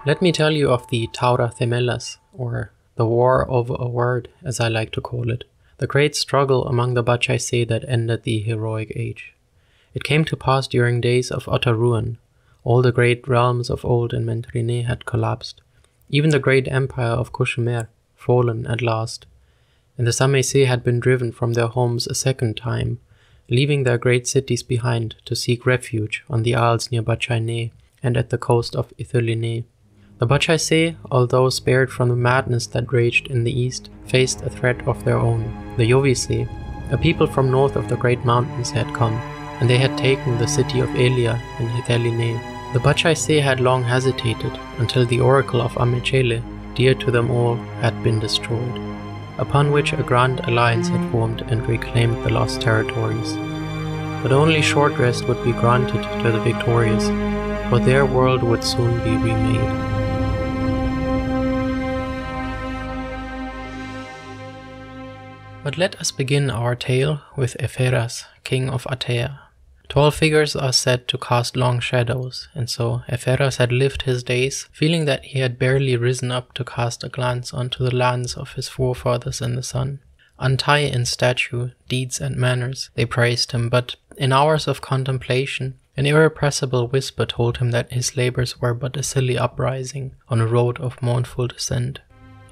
Let me tell you of the Taura Themelas, or the War over a Word, as I like to call it, the great struggle among the Bachaise that ended the heroic age. It came to pass during days of utter ruin. All the great realms of old in Mentrine had collapsed, even the great empire of Cauchemer, fallen at last, and the Samaise had been driven from their homes a second time, leaving their great cities behind to seek refuge on the isles near Bachaine and at the coast of Ithilene. The Bachaise, although spared from the madness that raged in the east, faced a threat of their own. The Yovise, a people from north of the great mountains, had come, and they had taken the city of Elia in Ithilene. The Bachaise had long hesitated until the oracle of Amechele, dear to them all, had been destroyed, upon which a grand alliance had formed and reclaimed the lost territories. But only short rest would be granted to the victorious, for their world would soon be remade. But let us begin our tale with Epheras, king of Achaea. Tall figures are said to cast long shadows, and so Epheras had lived his days, feeling that he had barely risen up to cast a glance onto the lands of his forefathers in the sun. Untie in statue, deeds and manners, they praised him, but in hours of contemplation, an irrepressible whisper told him that his labors were but a silly uprising on a road of mournful descent.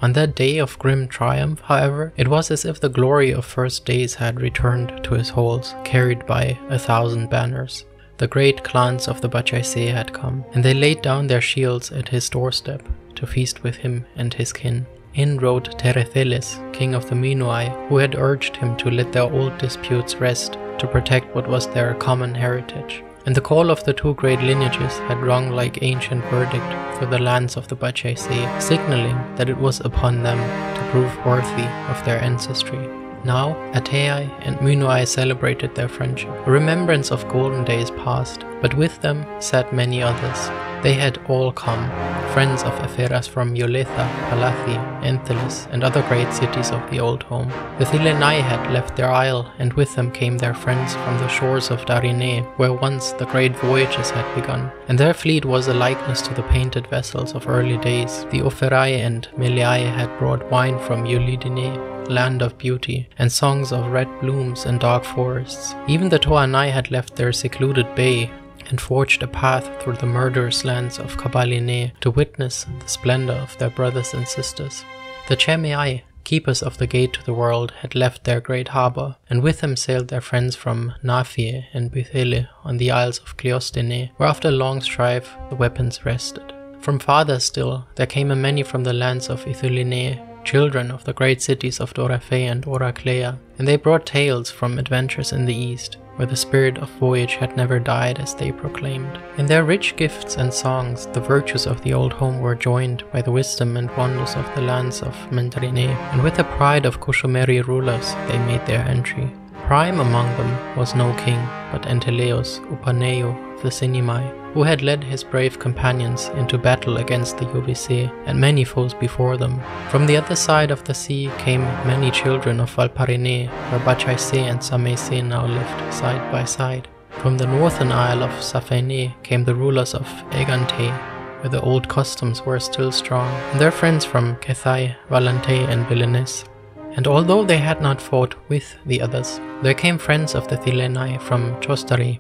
On that day of grim triumph, however, it was as if the glory of first days had returned to his halls, carried by 1,000 banners. The great clans of the Bachaise had come, and they laid down their shields at his doorstep to feast with him and his kin. In rode Teretheles, king of the Minuai, who had urged him to let their old disputes rest, to protect what was their common heritage. And the call of the two great lineages had rung like ancient verdict through the lands of the Bachaise, signaling that it was upon them to prove worthy of their ancestry. Now, Achaea and Minuai celebrated their friendship, a remembrance of golden days past, but with them sat many others. They had all come, friends of Epheras from Yolitha, Palathi, Enthelis, and other great cities of the old home. The Thilenai had left their isle, and with them came their friends from the shores of Darine, where once the great voyages had begun, and their fleet was a likeness to the painted vessels of early days. The Opherai and Meliai had brought wine from Eulidine, land of beauty, and songs of red blooms and dark forests. Even the Toanai had left their secluded bay and forged a path through the murderous lands of Kabaline to witness the splendor of their brothers and sisters. The Chemei, keepers of the gate to the world, had left their great harbor, and with them sailed their friends from Naphie and Bythele on the isles of Cleostene, where after a long strife the weapons rested. From farther still there came a many from the lands of Ithilene, children of the great cities of Doraphe and Oraclea, and they brought tales from adventures in the east, where the spirit of voyage had never died, as they proclaimed. In their rich gifts and songs, the virtues of the old home were joined by the wisdom and wonders of the lands of Mentrine, and with the pride of Cauchemeri rulers they made their entry. Prime among them was no king, but Enteleus Upaneu of the Sinimai, who had led his brave companions into battle against the Yovise and many foes before them. From the other side of the sea came many children of Valparine, where Bachaise and Samaise now lived side by side. From the northern isle of Saphene came the rulers of Egante, where the old customs were still strong, and their friends from Kethai, Valante and Belennes. And although they had not fought with the others, there came friends of the Thilenai from Chostari,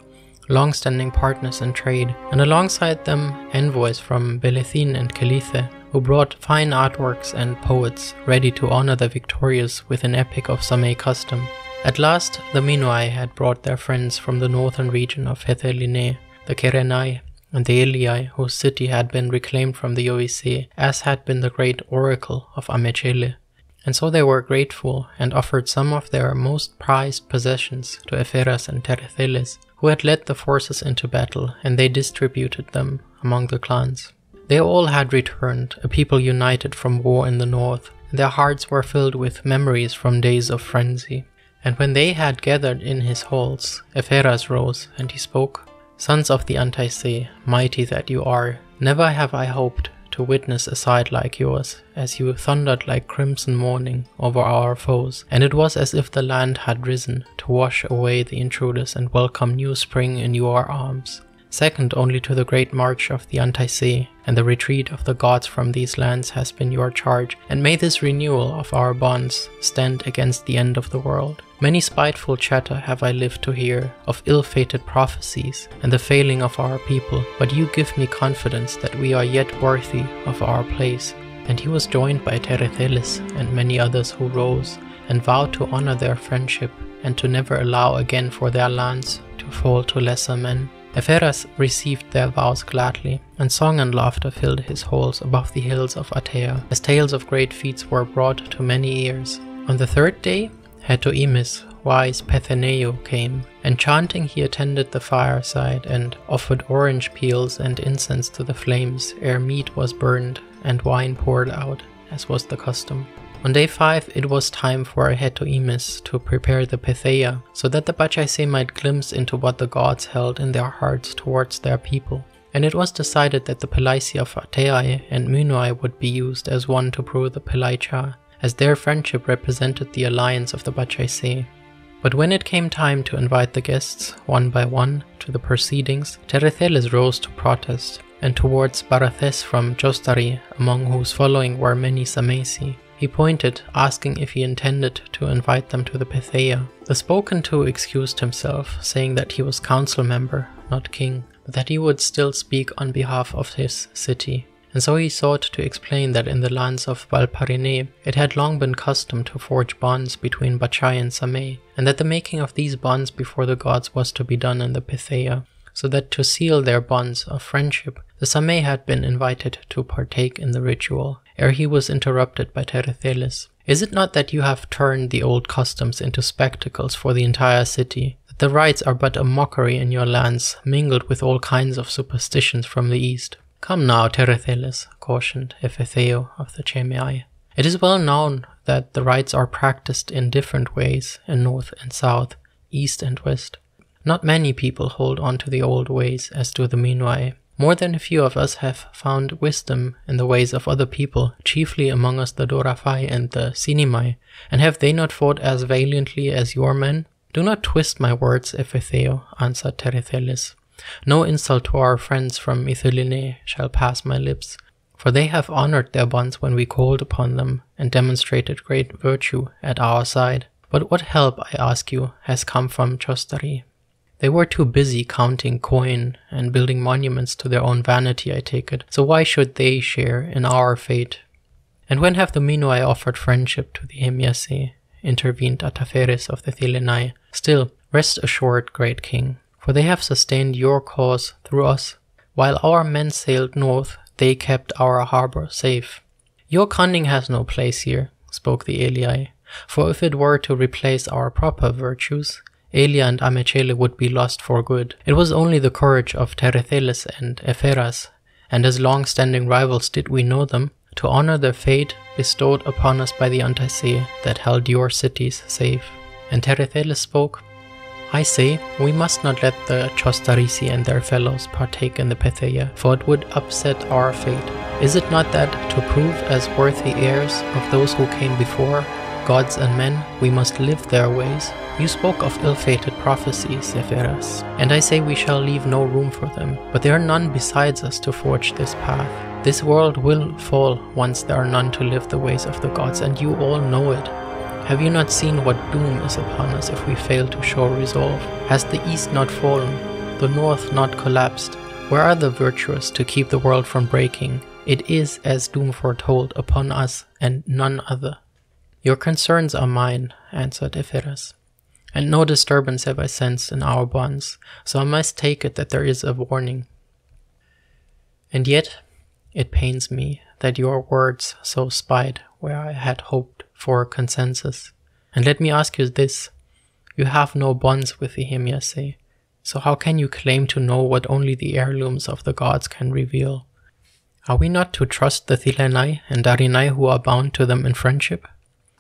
long-standing partners in trade, and alongside them envoys from Belethine and Kelithe, who brought fine artworks and poets ready to honor the victorious with an epic of Samay custom. At last, the Minuai had brought their friends from the northern region of Hetheline, the Kerenai, and the Eliai, whose city had been reclaimed from the Yovise, as had been the great oracle of Amechele. And so they were grateful and offered some of their most prized possessions to Epheras and Teretheles, who had led the forces into battle, and they distributed them among the clans. They all had returned, a people united from war in the north, and their hearts were filled with memories from days of frenzy. And when they had gathered in his halls, Epheras rose, and he spoke. "Sons of the Antaise, mighty that you are, never have I hoped to witness a sight like yours, as you thundered like crimson morning over our foes, and it was as if the land had risen to wash away the intruders and welcome new spring in your arms. Second only to the great march of the Antaisee, and the retreat of the gods from these lands has been your charge, and may this renewal of our bonds stand against the end of the world. Many spiteful chatter have I lived to hear, of ill-fated prophecies, and the failing of our people, but you give me confidence that we are yet worthy of our place. And he was joined by Teretheles and many others who rose, and vowed to honor their friendship, and to never allow again for their lands to fall to lesser men. Epheras received their vows gladly, and song and laughter filled his halls above the hills of Atea, as tales of great feats were brought to many ears. On the third day, Hetoemis, wise Petheneu, came, and chanting he attended the fireside, and offered orange peels and incense to the flames ere meat was burned and wine poured out, as was the custom. On day 5 it was time for Hetoemis to prepare the Pythaea, so that the Bachaise might glimpse into what the gods held in their hearts towards their people. And it was decided that the Pelissi of Ateae and Mynoi would be used as one to brew the Pelaicha, as their friendship represented the alliance of the Bachaise. But when it came time to invite the guests, one by one, to the proceedings, Teretheles rose to protest, and towards Barathes from Jostari, among whose following were many Samesi, he pointed, asking if he intended to invite them to the Pythaea. The spoken to excused himself, saying that he was council member, not king, but that he would still speak on behalf of his city. And so he sought to explain that in the lands of Valparine it had long been custom to forge bonds between Bachai and Samei, and that the making of these bonds before the gods was to be done in the Pythaea, so that to seal their bonds of friendship, the Samei had been invited to partake in the ritual, ere he was interrupted by Teretheles. Is it not that you have turned the old customs into spectacles for the entire city, that the rites are but a mockery in your lands, mingled with all kinds of superstitions from the east? Come now, Teretheles, cautioned Ephetheo of the Chemei. It is well known that the rites are practiced in different ways in north and south, east and west. Not many people hold on to the old ways as do the Mynoi. More than a few of us have found wisdom in the ways of other people, chiefly among us the Dorafai and the Sinimai, and have they not fought as valiantly as your men? Do not twist my words, Ephetheo, answered Teretheles. No insult to our friends from Mytilene shall pass my lips, for they have honored their bonds when we called upon them, and demonstrated great virtue at our side. But what help, I ask you, has come from Jostari? They were too busy counting coin and building monuments to their own vanity, I take it, so why should they share in our fate? And when have the Mynoi offered friendship to the Hemiace? Intervened Ataferes of the Thilenai. Still, rest assured, great king, for they have sustained your cause through us. While our men sailed north, they kept our harbor safe. Your cunning has no place here, spoke the Elii, for if it were to replace our proper virtues, Elia and Amechele would be lost for good. It was only the courage of Teretheles and Epheras, and as long-standing rivals did we know them, to honor the fate bestowed upon us by the Antaisee that held your cities safe. And Teretheles spoke, I say, we must not let the Chostarisi and their fellows partake in the Pythaea, for it would upset our fate. Is it not that, to prove as worthy heirs of those who came before, gods and men, we must live their ways? You spoke of ill-fated prophecies, Epheras, and I say we shall leave no room for them, but there are none besides us to forge this path. This world will fall once there are none to live the ways of the gods, and you all know it. Have you not seen what doom is upon us if we fail to show resolve? Has the east not fallen, the north not collapsed? Where are the virtuous to keep the world from breaking? It is, as doom foretold, upon us and none other. Your concerns are mine, answered Epheras, and no disturbance have I sensed in our bonds, so I must take it that there is a warning. And yet it pains me that your words so spied where I had hoped for consensus. And let me ask you this, you have no bonds with the Hemiace, so how can you claim to know what only the heirlooms of the gods can reveal? Are we not to trust the Thilenai and Darinai who are bound to them in friendship?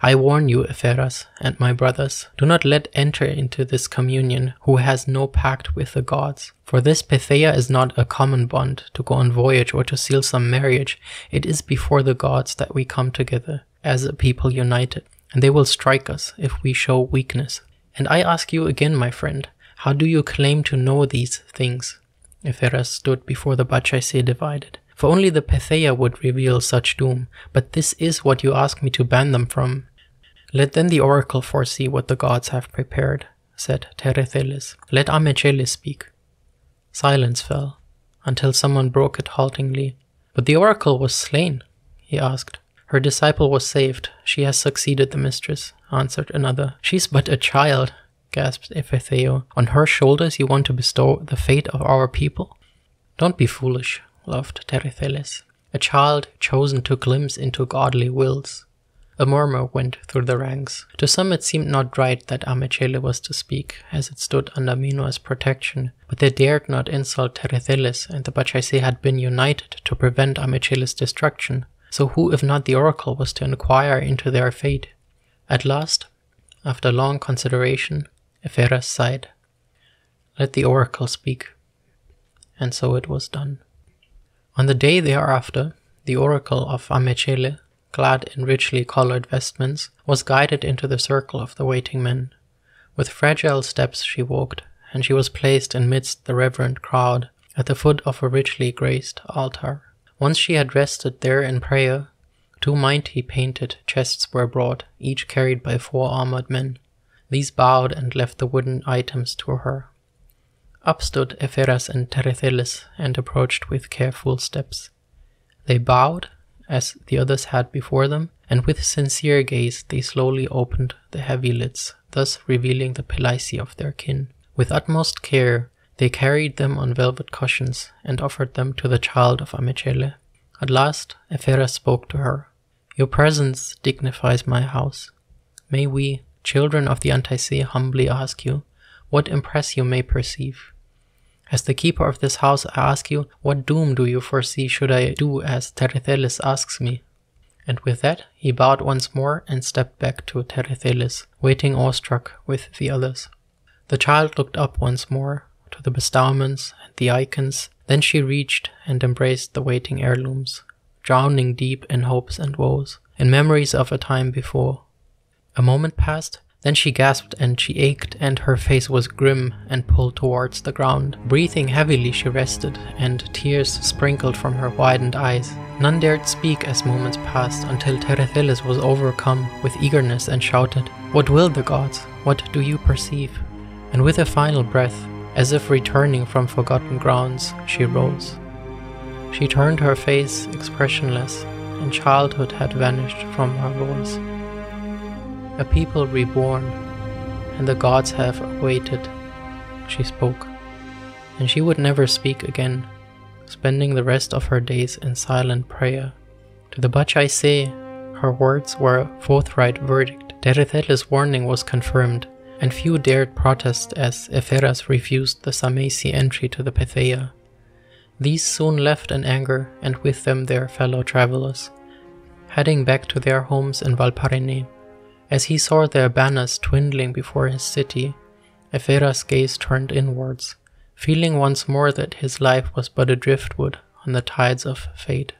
I warn you, Epheras, and my brothers, do not let enter into this communion who has no pact with the gods. For this Pythaea is not a common bond to go on voyage or to seal some marriage. It is before the gods that we come together, as a people united, and they will strike us if we show weakness. And I ask you again, my friend, how do you claim to know these things? Epheras stood before the Bachaise divided. For only the Petheia would reveal such doom, but this is what you ask me to ban them from. Let then the oracle foresee what the gods have prepared, said Teretheles. Let Amechele speak. Silence fell, until someone broke it haltingly. But the oracle was slain, he asked. Her disciple was saved. She has succeeded the mistress, answered another. She's but a child, gasped Ephetheo. On her shoulders you want to bestow the fate of our people? Don't be foolish, laughed Teretheles. A child chosen to glimpse into godly wills. A murmur went through the ranks. To some it seemed not right that Amechele was to speak, as it stood under Minua's protection, but they dared not insult Teretheles, and the Bachaise had been united to prevent Amechele's destruction. So who, if not the oracle, was to inquire into their fate? At last, after long consideration, Epheras sighed. Let the oracle speak. And so it was done. On the day thereafter, the oracle of Amechele, clad in richly colored vestments, was guided into the circle of the waiting men. With fragile steps she walked, and she was placed amidst the reverent crowd, at the foot of a richly graced altar. Once she had rested there in prayer, 2 mighty painted chests were brought, each carried by 4 armored men. These bowed and left the wooden items to her. Up stood Epheras and Teretheles and approached with careful steps. They bowed, as the others had before them, and with sincere gaze they slowly opened the heavy lids, thus revealing the pelisi of their kin. With utmost care, they carried them on velvet cushions and offered them to the child of Amechele. At last, Epheras spoke to her. Your presence dignifies my house. May we, children of the Antaise, humbly ask you, what impress you may perceive? As the keeper of this house, I ask you, what doom do you foresee should I do as Teretheles asks me? And with that, he bowed once more and stepped back to Teretheles, waiting awestruck with the others. The child looked up once more, to the bestowments and the icons, then she reached and embraced the waiting heirlooms, drowning deep in hopes and woes, in memories of a time before. A moment passed, then she gasped and she ached, and her face was grim and pulled towards the ground. Breathing heavily she rested, and tears sprinkled from her widened eyes. None dared speak as moments passed, until Teretheles was overcome with eagerness and shouted, What will the gods? What do you perceive? And with a final breath, as if returning from forgotten grounds, she rose. She turned her face expressionless, and childhood had vanished from her voice. A people reborn, and the gods have awaited, she spoke, and she would never speak again, spending the rest of her days in silent prayer. To the Bachaise, her words were a forthright verdict. Teretheles' warning was confirmed, and few dared protest as Epheras refused the Samaisi entry to the Petheia. These soon left in anger, and with them their fellow travelers, heading back to their homes in Valparaiso. As he saw their banners dwindling before his city, Epheras' gaze turned inwards, feeling once more that his life was but a driftwood on the tides of fate.